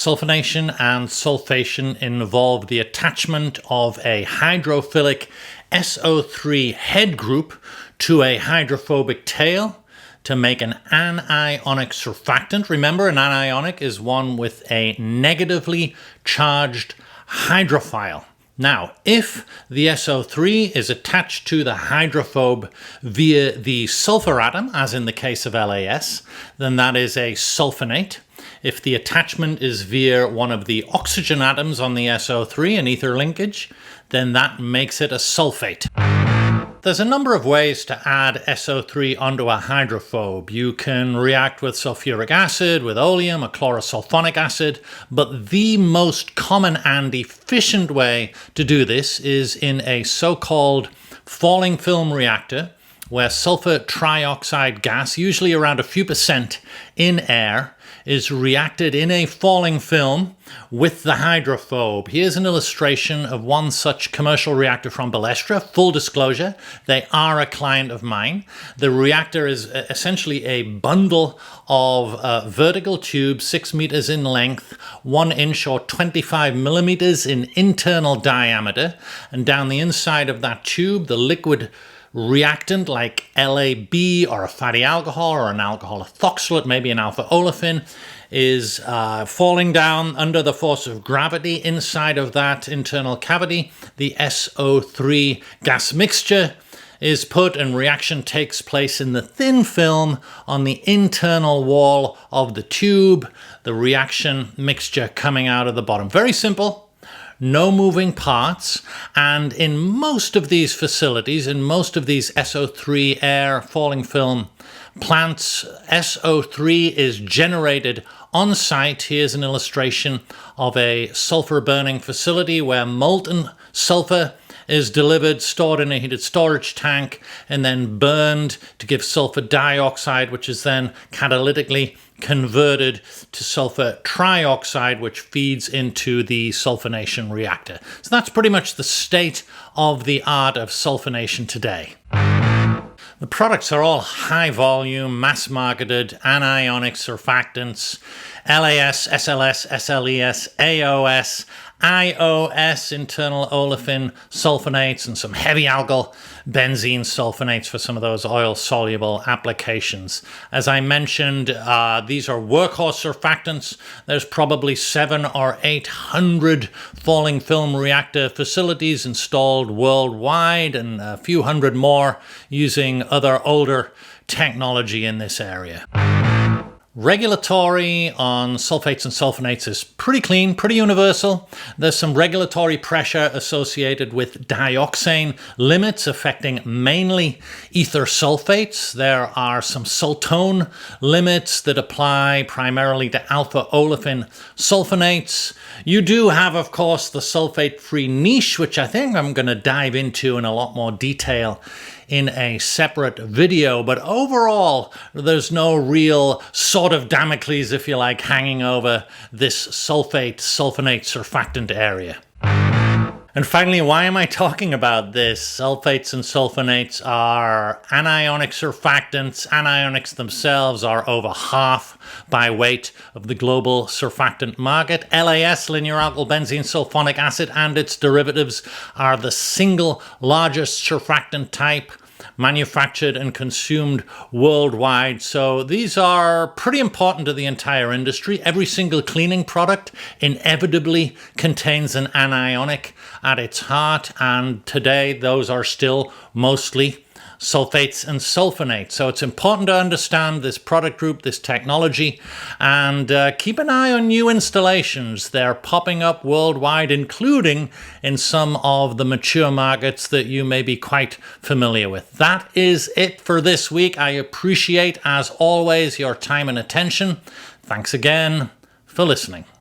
Sulfonation and sulfation involve the attachment of a hydrophilic SO3 head group to a hydrophobic tail to make an anionic surfactant. Remember, an anionic is one with a negatively charged hydrophile. Now, if the SO3 is attached to the hydrophobe via the sulfur atom, as in the case of LAS, then that is a sulfonate. If the attachment is via one of the oxygen atoms on the SO3, an ether linkage, then that makes it a sulfate. There's a number of ways to add SO3 onto a hydrophobe. You can react with sulfuric acid, with oleum, or chlorosulfonic acid, but the most common and efficient way to do this is in a so-called falling film reactor, where sulfur trioxide gas, usually around a few percent in air, is reacted in a falling film with the hydrophobe. Here's an illustration of one such commercial reactor from Balestra. Full disclosure, they are a client of mine. The reactor is essentially a bundle of vertical tubes, 6 meters in length, 1 inch or 25 millimeters in internal diameter. And down the inside of that tube, the liquid reactant like LAB or a fatty alcohol or an alcohol ethoxylate, maybe an alpha olefin, is falling down under the force of gravity inside of that internal cavity. The SO3 gas mixture is put and reaction takes place in the thin film on the internal wall of the tube, the reaction mixture coming out of the bottom. Very simple. No moving parts, and in most of these facilities, in most of these SO3 air falling film plants, SO3 is generated on site. Here's an illustration of a sulfur burning facility where molten sulfur is delivered, stored in a heated storage tank, and then burned to give sulfur dioxide, which is then catalytically converted to sulfur trioxide, which feeds into the sulfonation reactor. So that's pretty much the state of the art of sulfonation today. The products are all high volume, mass marketed, anionic surfactants, LAS, SLS, SLES, AOS, IOS, internal olefin sulfonates, and some heavy alkyl benzene sulfonates for some of those oil-soluble applications. As I mentioned, these are workhorse surfactants. There's probably 700 or 800 falling film reactor facilities installed worldwide, and a few hundred more using other older technology in this area. Regulatory on sulfates and sulfonates is pretty clean, pretty universal. There's some regulatory pressure associated with dioxane limits affecting mainly ether sulfates. There are some sultone limits that apply primarily to alpha olefin sulfonates. You do have, of course, the sulfate-free niche, which I think I'm going to dive into in a lot more detail in a separate video, but overall, there's no real sword of Damocles, if you like, hanging over this sulfonate surfactant area. And finally, why am I talking about this? Sulfates and sulfonates are anionic surfactants. Anionics themselves are over half by weight of the global surfactant market. LAS, linear alkyl benzene sulfonic acid, and its derivatives are the single largest surfactant type manufactured and consumed worldwide. So these are pretty important to the entire industry. Every single cleaning product inevitably contains an anionic at its heart, and today those are still mostly sulfates and sulfonates. So it's important to understand this product group, this technology, and keep an eye on new installations. They're popping up worldwide, including in some of the mature markets that you may be quite familiar with. That is it for this week. I appreciate, as always, your time and attention. Thanks again for listening.